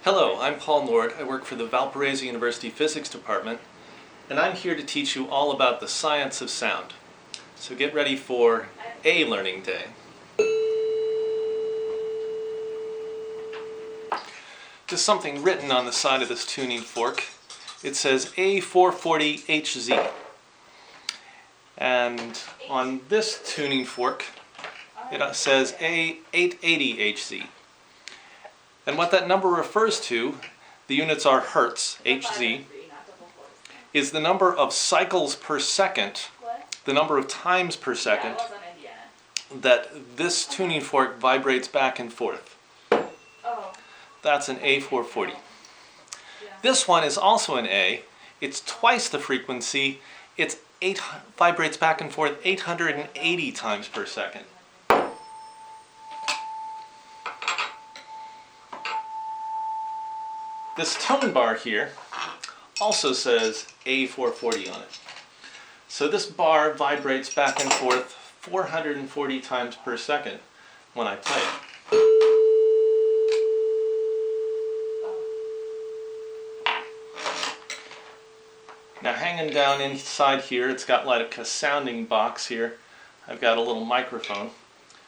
Hello, I'm Paul Nord. I work for the Valparaiso University Physics Department, and I'm here to teach you all about the science of sound. So get ready for A Learning Day. Just something written on the side of this tuning fork. It says A440HZ. And on this tuning fork, it says A880HZ. And what that number refers to, the units are hertz, Hz, is the number of cycles per second, the number of times per second that this tuning fork vibrates back and forth. That's an A440. This one is also an A. It's twice the frequency. It vibrates back and forth 880 times per second. This tone bar here also says A440 on it. So this bar vibrates back and forth 440 times per second when I play it. Now hanging down inside here, it's got like a sounding box here. I've got a little microphone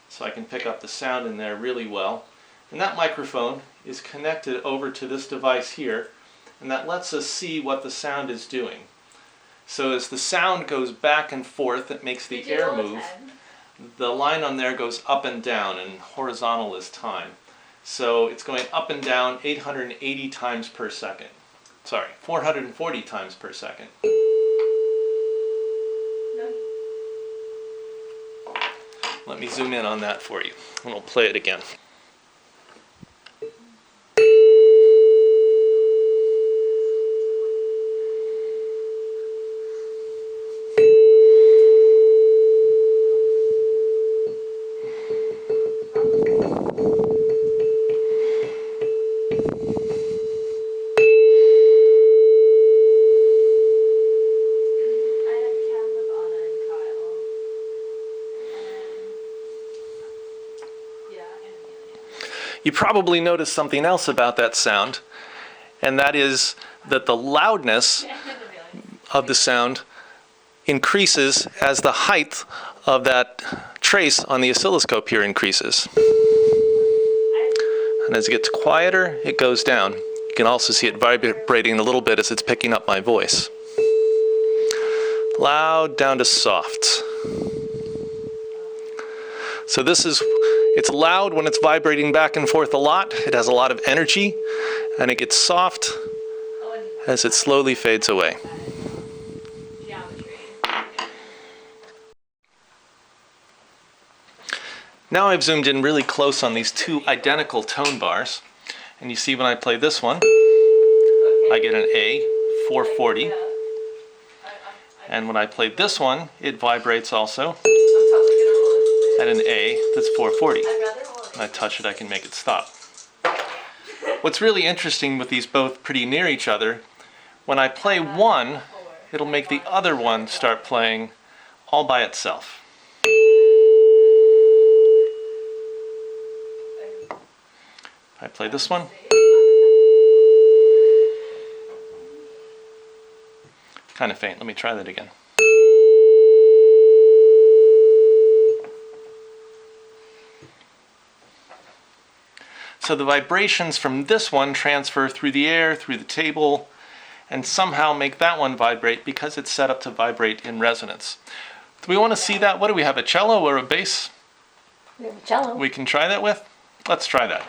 so I can pick up the sound in there really well. And that microphone is connected over to this device here, and that lets us see what the sound is doing. So as the sound goes back and forth, it makes the air move. The line on there goes up and down, and horizontal is time. So it's going up and down 880 times per second. Sorry, 440 times per second. Let me zoom in on that for you, and we'll play it again. You probably noticed something else about that sound, and that is that the loudness of the sound increases as the height of that trace on the oscilloscope here increases. And as it gets quieter, it goes down. You can also see it vibrating a little bit as it's picking up my voice. Loud down to soft. So it's loud when it's vibrating back and forth a lot. It has a lot of energy, and it gets soft as it slowly fades away. Now I've zoomed in really close on these two identical tone bars, and you see when I play this one, I get an A440, and when I play this one, it vibrates also at an A that's 440. When I touch it, I can make it stop. What's really interesting with these both pretty near each other, when I play one, it'll make the other one start playing all by itself. If I play this one, kind of faint. Let me try that again. So the vibrations from this one transfer through the air, through the table, and somehow make that one vibrate because it's set up to vibrate in resonance. Do we want to see that? What do we have, a cello or a bass? We have a cello. We can try that with? Let's try that.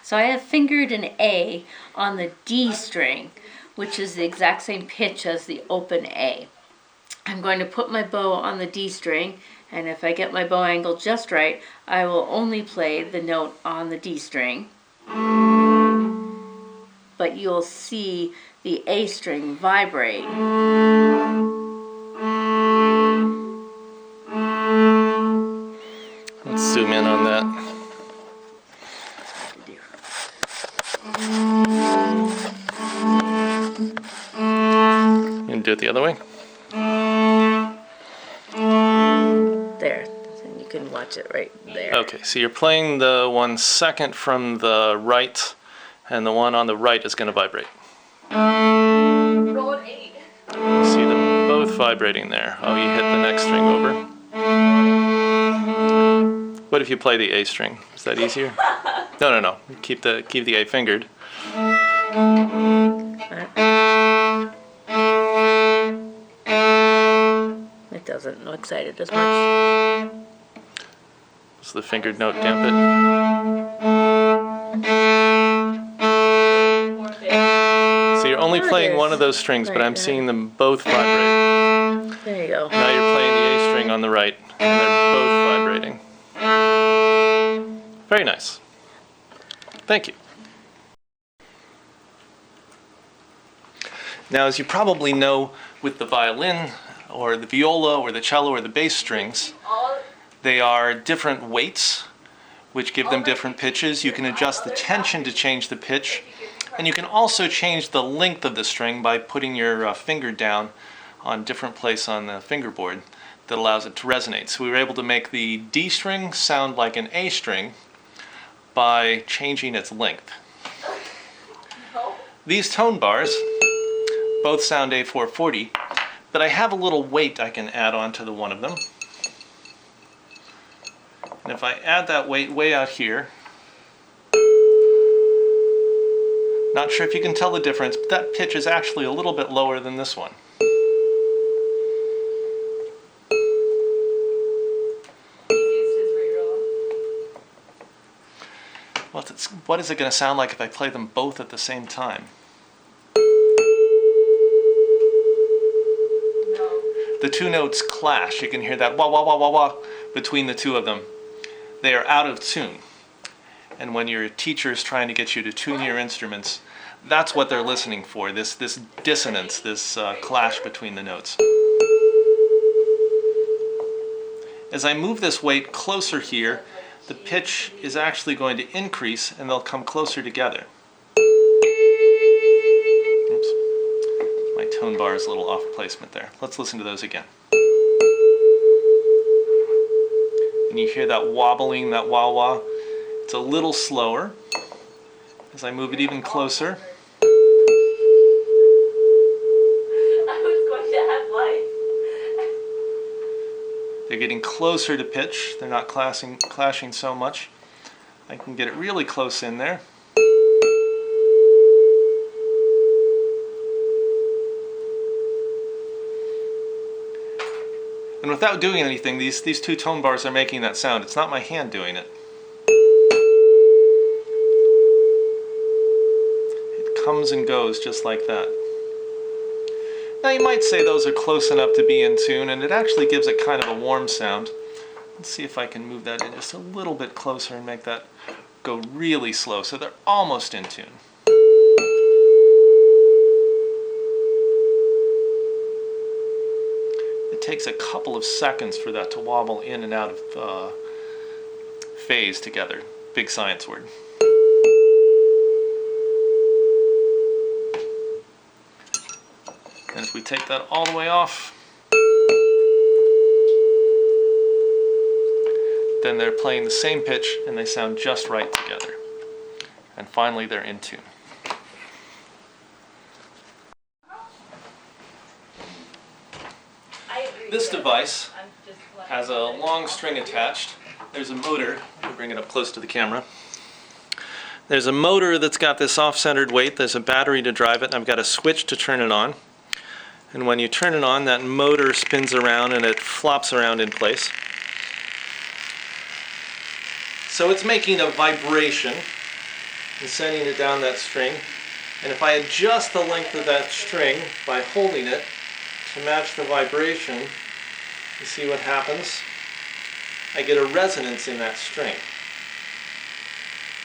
So I have fingered an A on the D string, which is the exact same pitch as the open A. I'm going to put my bow on the D string, and if I get my bow angle just right, I will only play the note on the D string. But you'll see the A string vibrate. Let's zoom in on that. And do it the other way. There, then you can watch it right there. Okay, so you're playing the one second from the right, and the one on the right is going to vibrate. Roll an 8. You see them both vibrating there. Oh, you hit the next string over. What if you play the A string? Is that easier? No. Keep the A fingered. It doesn't excite as much. Does the fingered note damp it? So you're only playing one of those strings, but I'm seeing them both vibrate. There you go. Now you're playing the A string on the right, and they're both vibrating. Very nice. Thank you. Now, as you probably know, with the violin, or the viola, or the cello, or the bass strings, they are different weights, which give them different pitches. You can adjust the tension to change the pitch, and you can also change the length of the string by putting your finger down on different place on the fingerboard that allows it to resonate. So we were able to make the D string sound like an A string by changing its length. These tone bars both sound A440, but I have a little weight I can add on to the one of them. And if I add that weight way out here, not sure if you can tell the difference, but that pitch is actually a little bit lower than this one. What is it going to sound like if I play them both at the same time? The two notes clash. You can hear that wah wah wah wah wah between the two of them. They are out of tune. And when your teacher is trying to get you to tune your instruments, that's what they're listening for, this dissonance, this clash between the notes. As I move this weight closer here, the pitch is actually going to increase and they'll come closer together. Oops. My tone bar is a little off placement there. Let's listen to those again. And you hear that wobbling, that wah wah. It's a little slower. As I move it even closer. I was going to have life. They're getting closer to pitch. They're not clashing so much. I can get it really close in there. And without doing anything, these two tone bars are making that sound. It's not my hand doing it. It comes and goes just like that. Now you might say those are close enough to be in tune, and it actually gives it kind of a warm sound. Let's see if I can move that in just a little bit closer and make that go really slow so they're almost in tune. It takes a couple of seconds for that to wobble in and out of phase together. Big science word. And if we take that all the way off, then they're playing the same pitch and they sound just right together. And finally they're in tune. This device has a long string attached. There's a motor. Let me bring it up close to the camera. There's a motor that's got this off-centered weight. There's a battery to drive it, and I've got a switch to turn it on. And when you turn it on, that motor spins around and it flops around in place. So it's making a vibration and sending it down that string. And if I adjust the length of that string by holding it to match the vibration, you see what happens? I get a resonance in that string.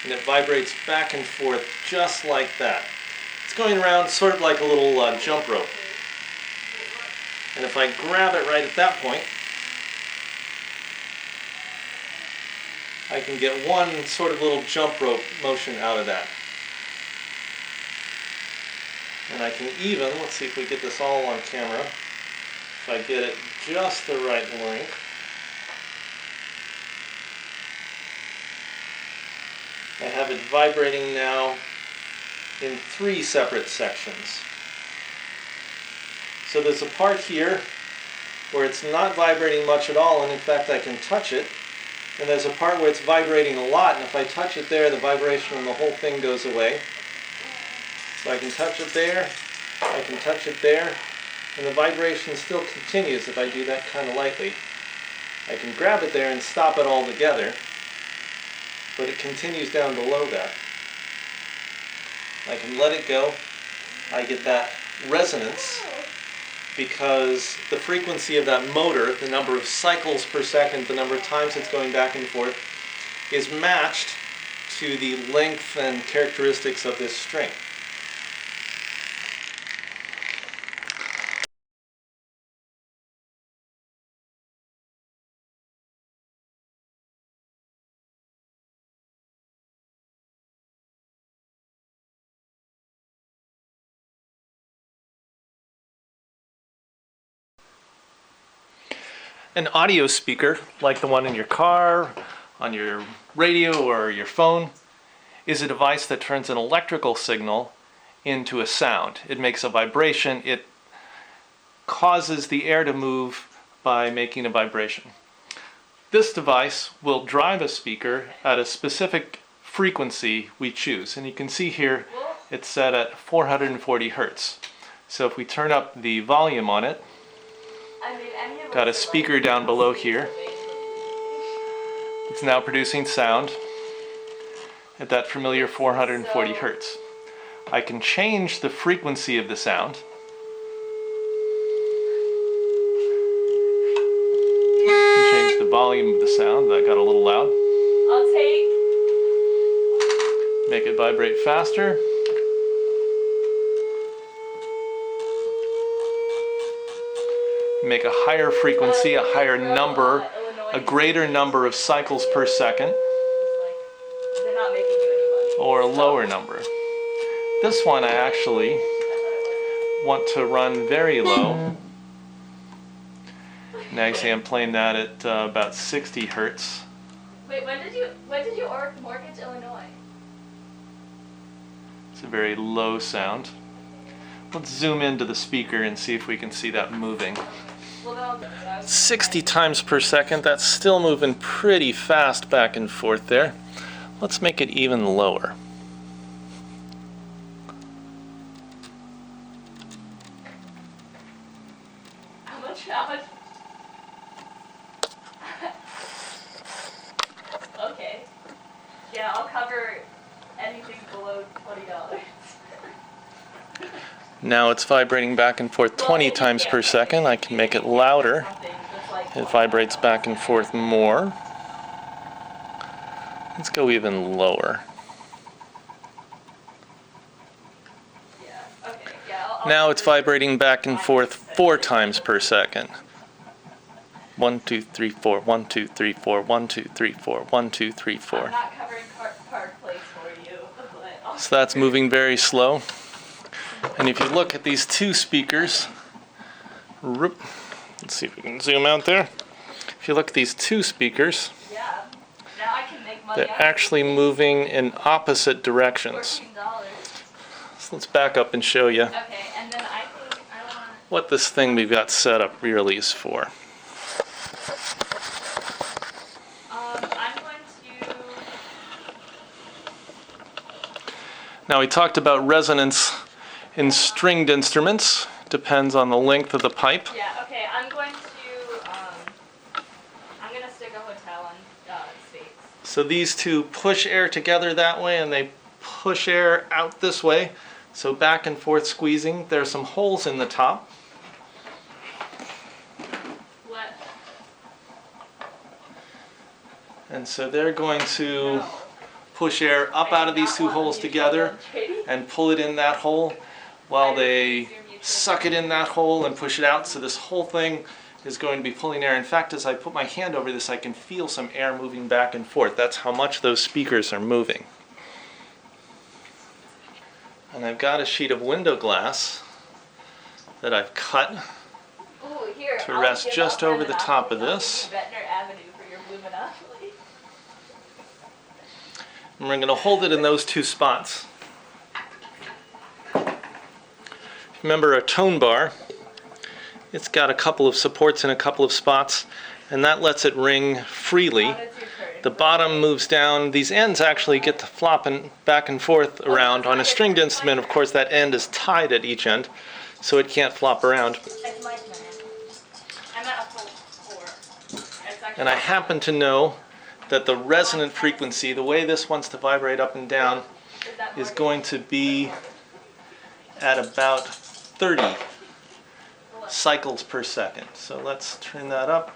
And it vibrates back and forth just like that. It's going around sort of like a little jump rope. And if I grab it right at that point, I can get one sort of little jump rope motion out of that. And I can even, let's see if we get this all on camera, if I get it just the right length, I have it vibrating now in 3 separate sections. So there's a part here where it's not vibrating much at all, and in fact I can touch it. And there's a part where it's vibrating a lot, and if I touch it there, the vibration on the whole thing goes away. So I can touch it there, I can touch it there, and the vibration still continues if I do that kind of lightly. I can grab it there and stop it altogether, but it continues down below that. I can let it go. I get that resonance because the frequency of that motor, the number of cycles per second, the number of times it's going back and forth, is matched to the length and characteristics of this string. An audio speaker, like the one in your car, on your radio or your phone, is a device that turns an electrical signal into a sound. It makes a vibration. It causes the air to move by making a vibration. This device will drive a speaker at a specific frequency we choose. And you can see here it's set at 440 hertz. So if we turn up the volume on it, got a speaker down below here. It's now producing sound at that familiar 440 hertz. I can change the frequency of the sound. Change the volume of the sound. That got a little loud. I'll take. Make it vibrate faster. Make a higher frequency, a higher number, a greater number of cycles per second, They're not making you any money. or a lower number. This one I actually want to run very low. Now you see I'm playing that at about 60 hertz. Wait, when did you mortgage Illinois? It's a very low sound. Let's zoom into the speaker and see if we can see that moving. Well, then I'll do it. 60 times per second, that's still moving pretty fast back and forth there. Let's make it even lower. How much? Okay. Yeah, I'll cover anything below $20. Now it's vibrating back and forth 20 times per second. I can make it louder. It vibrates back and forth more. Let's go even lower. Yeah, okay, yeah. I'll Now it's vibrating back and forth 4 times per second. 1, 2, 3, 4, 1, 2, 3, 4, 1, 2, 3, 4, 1, 2, 3, 4. I'm not covering card plays for you, but I'll So that's moving very slow. And if you look at these 2 speakers, let's see if we can zoom out there. If you look at these 2 speakers, yeah. Now I can make money. they're actually moving in opposite directions. $14. So let's back up and show you Okay, and then I think I want. what this thing we've got set up really is for. I'm going to. Now we talked about resonance in stringed instruments. Depends on the length of the pipe. Yeah. Okay. I'm going to stick a hotel on States. So these 2 push air together that way and they push air out this way. So back and forth squeezing. There's some holes in the top. What? And so they're going to push air up out of these 2 holes together and pull it in that hole while they suck it in that hole and push it out. So this whole thing is going to be pulling air. In fact, as I put my hand over this, I can feel some air moving back and forth. That's how much those speakers are moving. And I've got a sheet of window glass that I've cut Ooh, here, to I'll rest give just up my over the top of monopoly. I'll this. give you Ventnor Avenue for your blue monopoly. And we're going to hold it in those two spots. Remember a tone bar, it's got a couple of supports in a couple of spots, and that lets it ring freely. The bottom moves down. These ends actually get to flopping back and forth around. On a stringed instrument, of course, that end is tied at each end, so it can't flop around. And I happen to know that the resonant frequency, the way this wants to vibrate up and down, is going to be at about 30 cycles per second. So let's turn that up.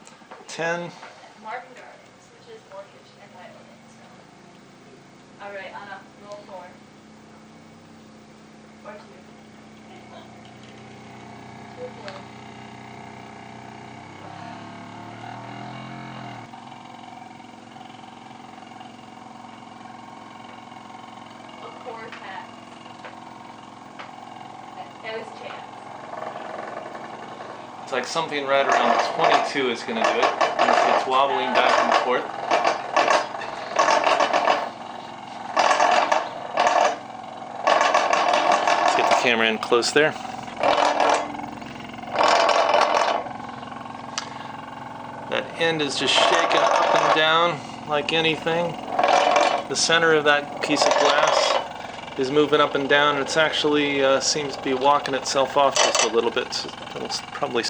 10. All right, Anna, roll 4. Or 2. 2, 4. A chord hat. That was chance. It's like something right around 22 is going to do it. It's wobbling back and forth. Let's get the camera in close there. That end is just shaking up and down like anything. The center of that piece of glass is moving up and down, and it's actually seems to be walking itself off just a little bit. So it'll probably.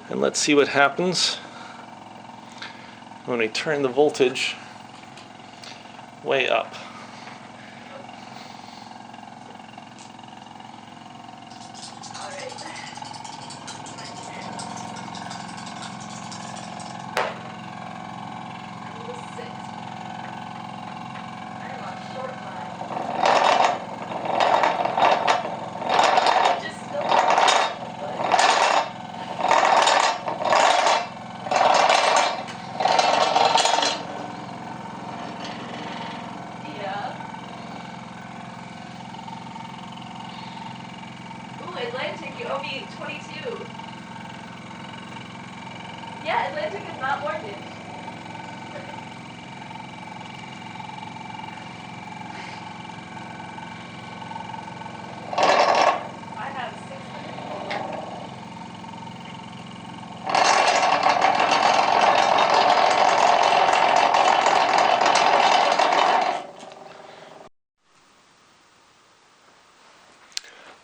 And let's see what happens when we turn the voltage way up. Atlantic, you owe me 22. Yeah, Atlantic is not mortgage. I have 600.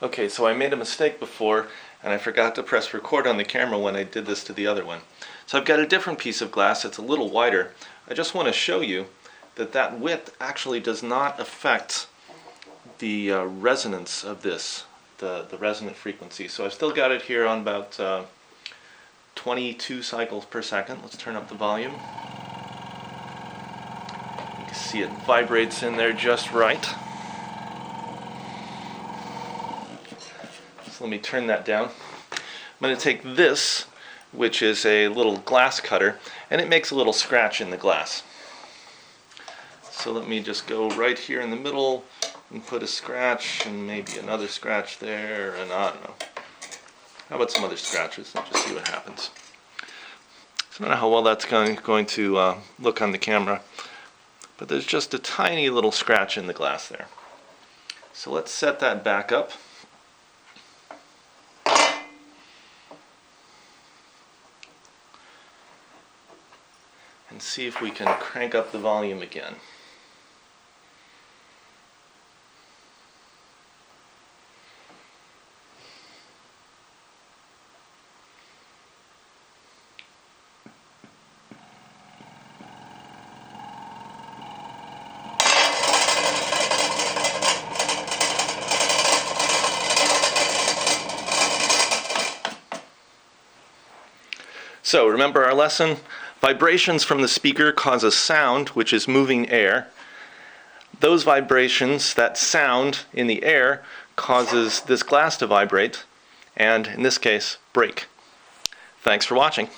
Okay, so I made a mistake before, and I forgot to press record on the camera when I did this to the other one. So I've got a different piece of glass. It's a little wider. I just want to show you that that width actually does not affect the resonance of this, the resonant frequency. So I've still got it here on about 22 cycles per second. Let's turn up the volume. You can see it vibrates in there just right. So let me turn that down. I'm going to take this, which is a little glass cutter, and it makes a little scratch in the glass. So let me just go right here in the middle and put a scratch and maybe another scratch there, and I don't know. How about some other scratches and just see what happens. So I don't know how well that's going to look on the camera, but there's just a tiny little scratch in the glass there. So let's set that back up. And see if we can crank up the volume again. So remember our lesson? Vibrations from the speaker cause a sound, which is moving air. Those vibrations, that sound in the air, causes this glass to vibrate, and in this case, break. Thanks for watching.